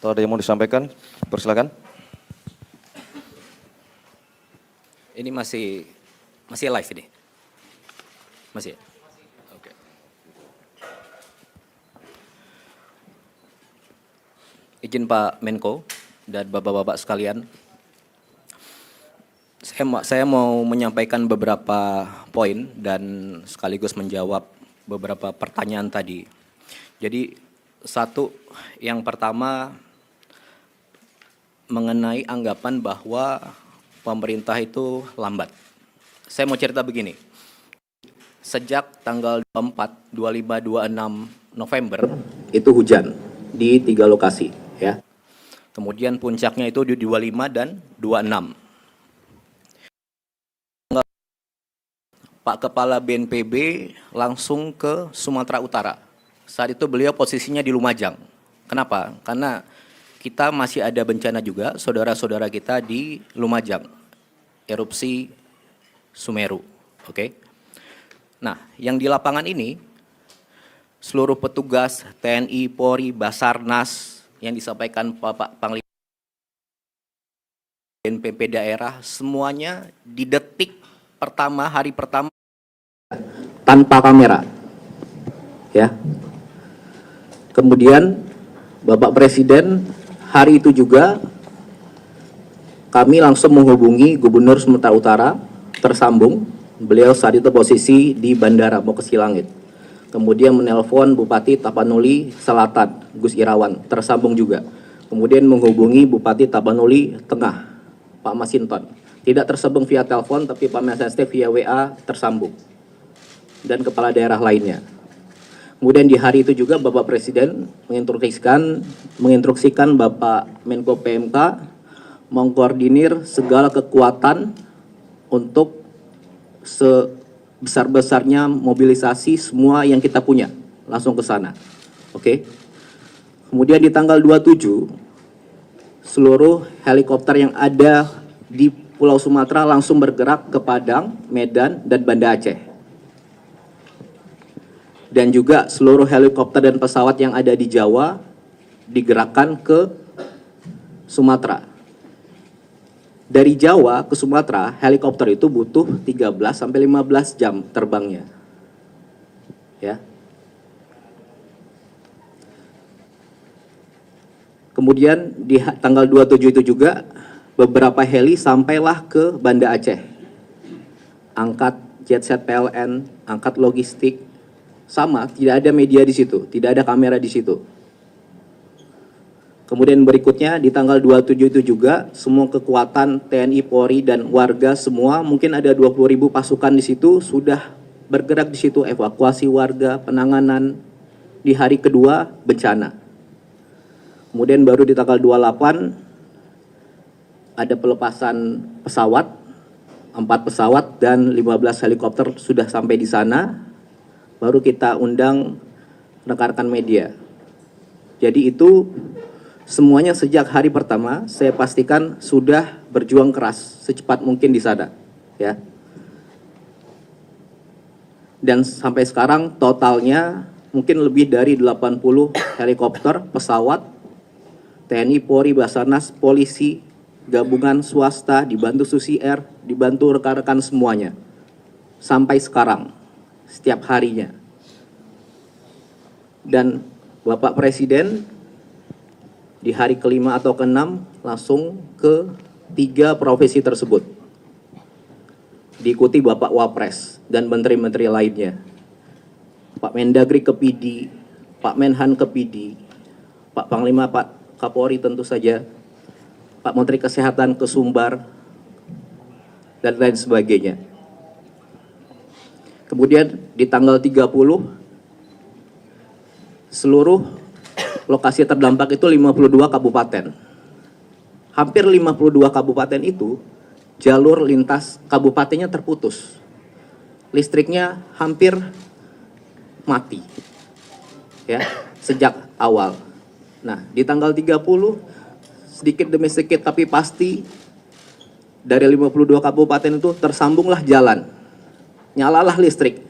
Atau ada yang mau disampaikan? Persilakan. Ini masih live ini? Masih ya? Oke. Izin Pak Menko dan Bapak-Bapak sekalian, saya mau menyampaikan beberapa poin dan sekaligus menjawab beberapa pertanyaan tadi. Jadi yang pertama mengenai anggapan bahwa pemerintah itu lambat. Saya mau cerita begini. Sejak tanggal 24, 25, 26 November itu hujan di 3 lokasi ya. Kemudian puncaknya itu di 25 dan 26. Pak Kepala BNPB langsung ke Sumatera Utara. Saat itu beliau posisinya di Lumajang. Kenapa? Karena kita masih ada bencana juga, saudara-saudara kita di Lumajang, erupsi Sumeru. Oke. Nah, yang di lapangan ini, seluruh petugas TNI, Polri, Basarnas, yang disampaikan Bapak Panglima BNPB daerah, semuanya di detik pertama, hari pertama, tanpa kamera. Ya. Kemudian Bapak Presiden hari itu juga kami langsung menghubungi Gubernur Sumatera Utara, tersambung. Beliau saat itu posisi di bandara mau ke Silangit. Kemudian menelpon Bupati Tapanuli Selatan, Gus Irawan, tersambung juga. Kemudian menghubungi Bupati Tapanuli Tengah, Pak Masinton. Tidak tersambung via telepon, tapi Pak Masinton via WA tersambung. Dan kepala daerah lainnya. Kemudian di hari itu juga Bapak Presiden menginstruksikan Bapak Menko PMK mengkoordinir segala kekuatan untuk sebesar-besarnya mobilisasi semua yang kita punya langsung ke sana. Oke. Kemudian di tanggal 27 seluruh helikopter yang ada di Pulau Sumatera langsung bergerak ke Padang, Medan, dan Banda Aceh. Dan juga seluruh helikopter dan pesawat yang ada di Jawa digerakkan ke Sumatera. Dari Jawa ke Sumatera, helikopter itu butuh 13-15 jam terbangnya. Ya. Kemudian di tanggal 27 itu juga beberapa heli sampailah ke Banda Aceh. Angkat jetset PLN, angkat logistik. Sama, tidak ada media di situ, tidak ada kamera di situ. Kemudian berikutnya di tanggal 27 itu juga semua kekuatan TNI, Polri, dan warga semua, mungkin ada 20.000 pasukan di situ, sudah bergerak di situ, evakuasi warga, penanganan di hari kedua bencana. Kemudian baru di tanggal 28 ada pelepasan pesawat, 4 pesawat dan 15 helikopter sudah sampai di sana. Baru kita undang rekan-rekan media. Jadi itu semuanya sejak hari pertama saya pastikan sudah berjuang keras secepat mungkin di sana, ya. Dan sampai sekarang totalnya mungkin lebih dari 80 helikopter, pesawat, TNI, Polri, Basarnas, polisi, gabungan swasta, dibantu Susi Air, dibantu rekan-rekan semuanya. Sampai sekarang. Setiap harinya. Dan Bapak Presiden di hari kelima atau keenam langsung ke 3 profesi tersebut. Diikuti Bapak Wapres dan menteri-menteri lainnya. Pak Mendagri ke PD, Pak Menhan ke PD, Pak Panglima, Pak Kapolri tentu saja, Pak Menteri Kesehatan ke Sumbar, dan lain sebagainya. Kemudian di tanggal 30 seluruh lokasi terdampak itu 52 kabupaten. Hampir 52 kabupaten itu jalur lintas kabupatennya terputus. Listriknya hampir mati. Ya, sejak awal. Nah, di tanggal 30 sedikit demi sedikit tapi pasti dari 52 kabupaten itu tersambunglah jalan. Nyalalah listrik.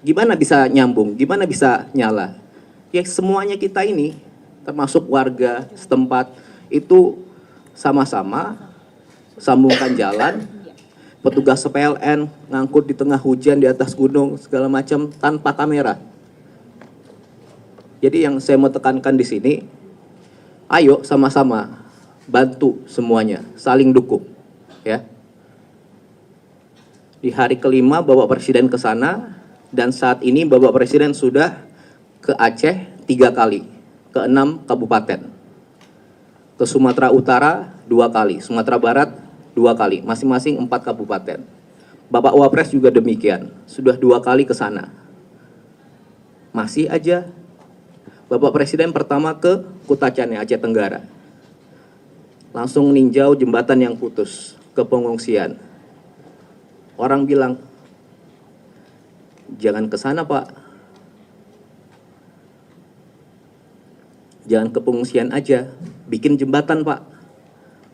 Gimana bisa nyambung? Gimana bisa nyala? Ya semuanya kita ini termasuk warga setempat, itu sama-sama sambungkan jalan. Petugas PLN ngangkut di tengah hujan di atas gunung segala macam tanpa kamera. Jadi yang saya mau tekankan di sini, ayo sama-sama bantu semuanya, saling dukung, ya. Di hari kelima Bapak Presiden ke sana, dan saat ini Bapak Presiden sudah ke Aceh 3 kali, ke 6 kabupaten. Ke Sumatera Utara 2 kali, Sumatera Barat 2 kali, masing-masing 4 kabupaten. Bapak Wapres juga demikian, sudah 2 kali ke sana. Masih aja Bapak Presiden pertama ke Kutacane, Aceh Tenggara. Langsung ninjau jembatan yang putus, ke pengungsian. Orang bilang, jangan ke sana Pak. Jangan ke pengungsian aja, bikin jembatan Pak.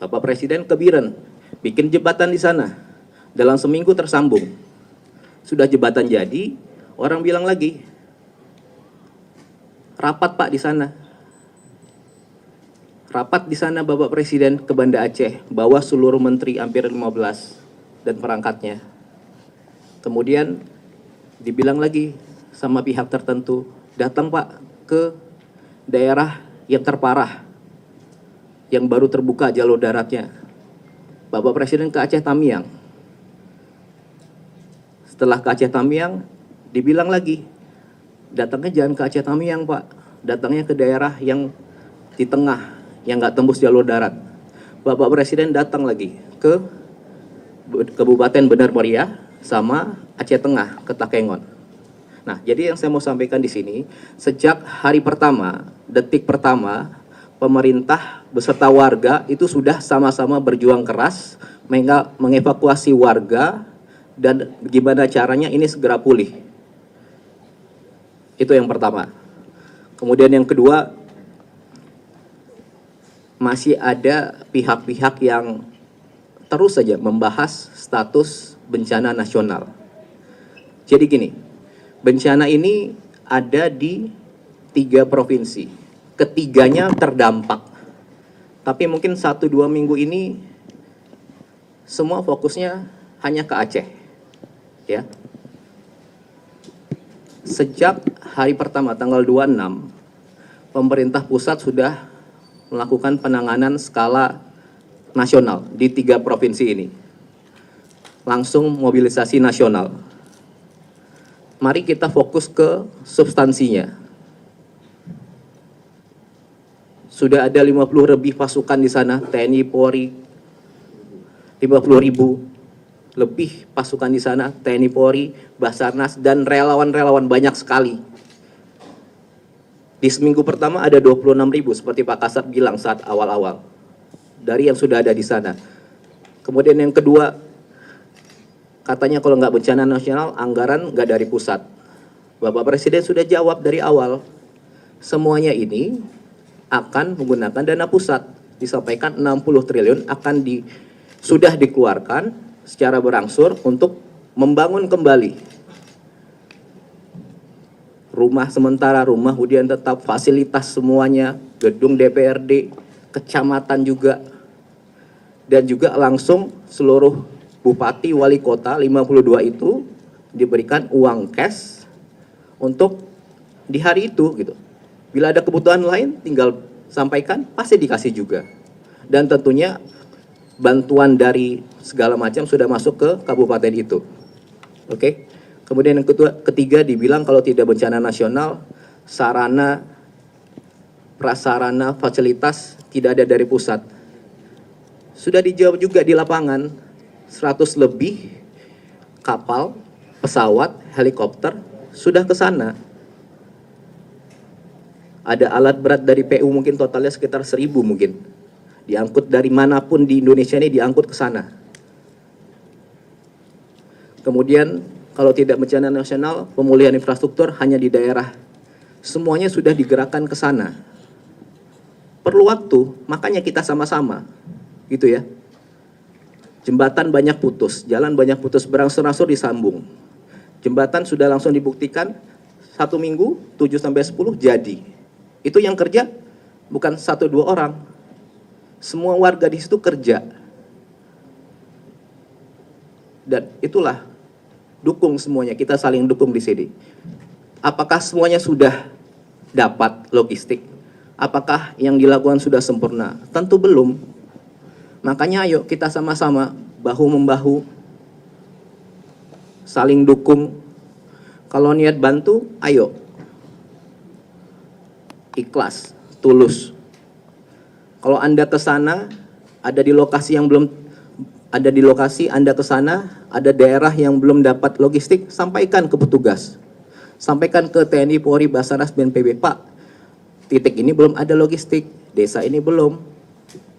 Bapak Presiden ke Biren, bikin jembatan di sana. Dalam seminggu tersambung. Sudah jembatan jadi, orang bilang lagi, rapat Pak di sana. Rapat di sana Bapak Presiden ke Banda Aceh, bawa seluruh menteri hampir 15 dan perangkatnya. Kemudian dibilang lagi sama pihak tertentu, datang Pak ke daerah yang terparah, yang baru terbuka jalur daratnya. Bapak Presiden ke Aceh Tamiang. Setelah ke Aceh Tamiang, dibilang lagi, datangnya jangan ke Aceh Tamiang Pak, datangnya ke daerah yang di tengah, yang nggak tembus jalur darat. Bapak Presiden datang lagi ke Kabupaten Benar Meriah sama Aceh Tengah, ke Takengon. Nah, jadi yang saya mau sampaikan di sini, sejak hari pertama, detik pertama, pemerintah beserta warga itu sudah sama-sama berjuang keras mengevakuasi warga dan gimana caranya ini segera pulih. Itu yang pertama. Kemudian yang kedua, masih ada pihak-pihak yang terus saja membahas status bencana nasional. Jadi gini, bencana ini ada di 3 provinsi. Ketiganya terdampak. Tapi mungkin 1-2 minggu ini semua fokusnya hanya ke Aceh. Ya. Sejak hari pertama tanggal 26, pemerintah pusat sudah melakukan penanganan skala nasional di 3 provinsi ini. Langsung mobilisasi nasional. Mari kita fokus ke substansinya. Sudah ada 50 lebih pasukan di sana, TNI, Polri, 50.000 lebih pasukan di sana, TNI, Polri, Basarnas, dan relawan-relawan banyak sekali. Di seminggu pertama ada 26.000 seperti Pak Kasat bilang saat awal-awal, dari yang sudah ada di sana. Kemudian yang kedua, katanya kalau nggak bencana nasional, anggaran nggak dari pusat. Bapak Presiden sudah jawab dari awal, semuanya ini akan menggunakan dana pusat. Disampaikan 60 triliun akan sudah dikeluarkan secara berangsur untuk membangun kembali rumah sementara, rumah hunian tetap, fasilitas semuanya, gedung DPRD, kecamatan juga, dan juga langsung seluruh bupati, wali kota, 52 itu diberikan uang cash untuk di hari itu gitu. Bila ada kebutuhan lain tinggal sampaikan, pasti dikasih juga. Dan tentunya bantuan dari segala macam sudah masuk ke kabupaten itu. Oke. Kemudian yang ketiga dibilang kalau tidak bencana nasional, sarana, prasarana, fasilitas tidak ada dari pusat. Sudah dijawab juga di lapangan, 100 lebih kapal, pesawat, helikopter sudah ke sana. Ada alat berat dari PU mungkin totalnya sekitar 1.000 mungkin. Diangkut dari manapun di Indonesia ini diangkut ke sana. Kemudian kalau tidak bencana nasional, pemulihan infrastruktur hanya di daerah. Semuanya sudah digerakkan ke sana. Perlu waktu, makanya kita sama-sama. Gitu ya. Jembatan banyak putus, jalan banyak putus, berangsur-angsur disambung. Jembatan sudah langsung dibuktikan 1 minggu, 7-10 jadi. Itu yang kerja bukan 1-2 orang. Semua warga di situ kerja. Dan itulah dukung semuanya, kita saling dukung di sini. Apakah semuanya sudah dapat logistik? Apakah yang dilakukan sudah sempurna? Tentu belum. Makanya ayo kita sama-sama bahu-membahu, saling dukung. Kalau niat bantu, ayo. Ikhlas, tulus. Kalau Anda ke sana, ada di lokasi yang belum, ada di lokasi Anda ke sana, ada daerah yang belum dapat logistik, sampaikan ke petugas. Sampaikan ke TNI, Polri, Basarnas, BNPB, Pak, titik ini belum ada logistik, desa ini belum.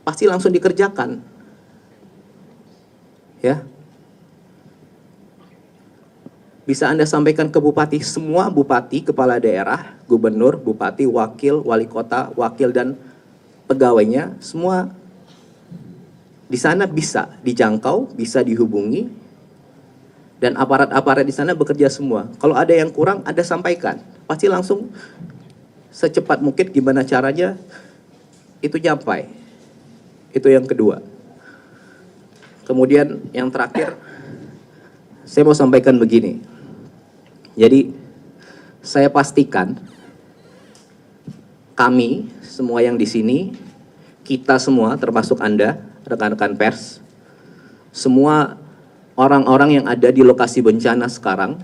Pasti langsung dikerjakan. Ya. Bisa Anda sampaikan ke bupati, semua bupati, kepala daerah, gubernur, bupati, wakil, wali kota, wakil, dan pegawainya, semua di sana bisa dijangkau, bisa dihubungi, dan aparat-aparat di sana bekerja semua. Kalau ada yang kurang, Anda sampaikan. Pasti langsung secepat mungkin gimana caranya itu nyampai. Itu yang kedua. Kemudian yang terakhir, saya mau sampaikan begini. Jadi, saya pastikan kami semua yang di sini, kita semua termasuk Anda, rekan-rekan pers, semua orang-orang yang ada di lokasi bencana sekarang,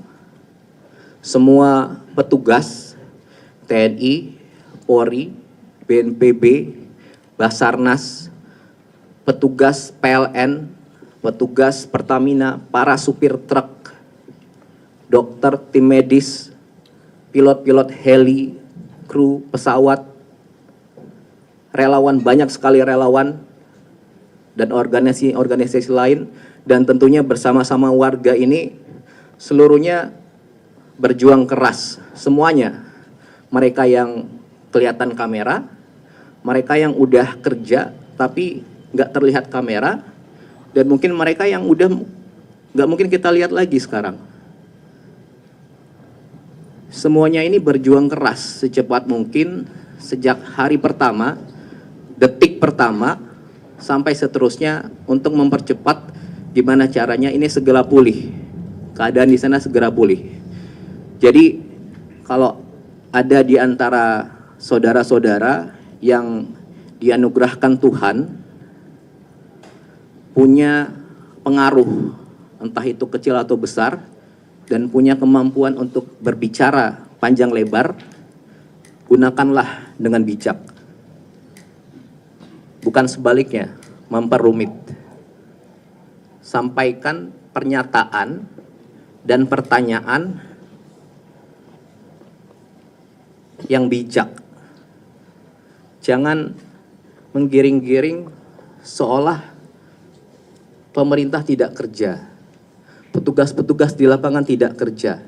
semua petugas TNI, Polri, BNPB, Basarnas, petugas PLN, petugas Pertamina, para supir truk, dokter, tim medis, pilot-pilot heli, kru pesawat, relawan, banyak sekali relawan, dan organisasi-organisasi lain, dan tentunya bersama-sama warga ini seluruhnya berjuang keras, semuanya. Mereka yang kelihatan kamera, mereka yang udah kerja tapi nggak terlihat kamera, dan mungkin mereka yang udah nggak mungkin kita lihat lagi sekarang. Semuanya ini berjuang keras secepat mungkin sejak hari pertama, detik pertama, sampai seterusnya untuk mempercepat gimana caranya ini segera pulih. Keadaan di sana segera pulih. Jadi kalau ada di antara saudara-saudara yang dianugerahkan Tuhan punya pengaruh, entah itu kecil atau besar, dan punya kemampuan untuk berbicara panjang lebar, gunakanlah dengan bijak. Bukan sebaliknya, memperumit. Sampaikan pernyataan dan pertanyaan yang bijak. Jangan menggiring-giring seolah pemerintah tidak kerja. Petugas-petugas di lapangan tidak kerja.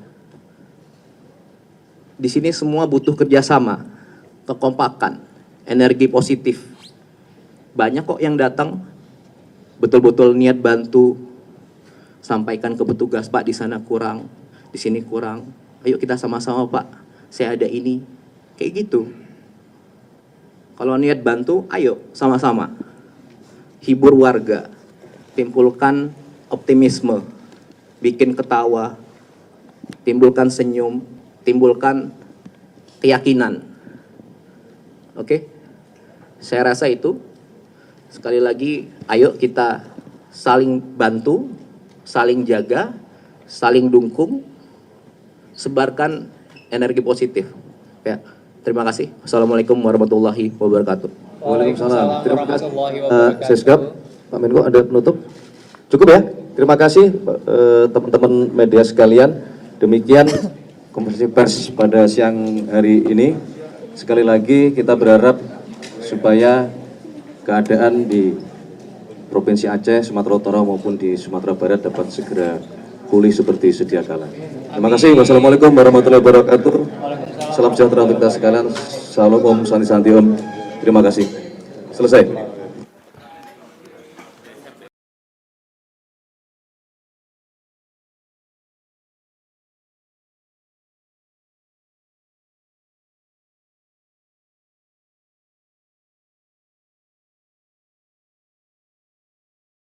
Di sini semua butuh kerjasama, kekompakan, energi positif. Banyak kok yang datang, betul-betul niat bantu, sampaikan ke petugas, Pak di sana kurang, di sini kurang. Ayo kita sama-sama Pak, saya ada ini. Kayak gitu. Kalau niat bantu, ayo sama-sama. Hibur warga, timbulkan optimisme, bikin ketawa, timbulkan senyum, timbulkan keyakinan. Oke? Saya rasa itu. Sekali lagi, ayo kita saling bantu, saling jaga, saling dukung, sebarkan energi positif. Ya, terima kasih. Assalamualaikum warahmatullahi wabarakatuh. Waalaikumsalam. Terima kasih. Seskap, Pak Menko ada penutup? Cukup ya? Terima kasih teman-teman media sekalian. Demikian konferensi pers pada siang hari ini. Sekali lagi kita berharap supaya keadaan di Provinsi Aceh, Sumatera Utara maupun di Sumatera Barat dapat segera pulih seperti sedia kala. Terima kasih. Wassalamualaikum warahmatullahi wabarakatuh. Salam sejahtera untuk kita sekalian. Salam Om Santi Santi Om. Terima kasih. Selesai.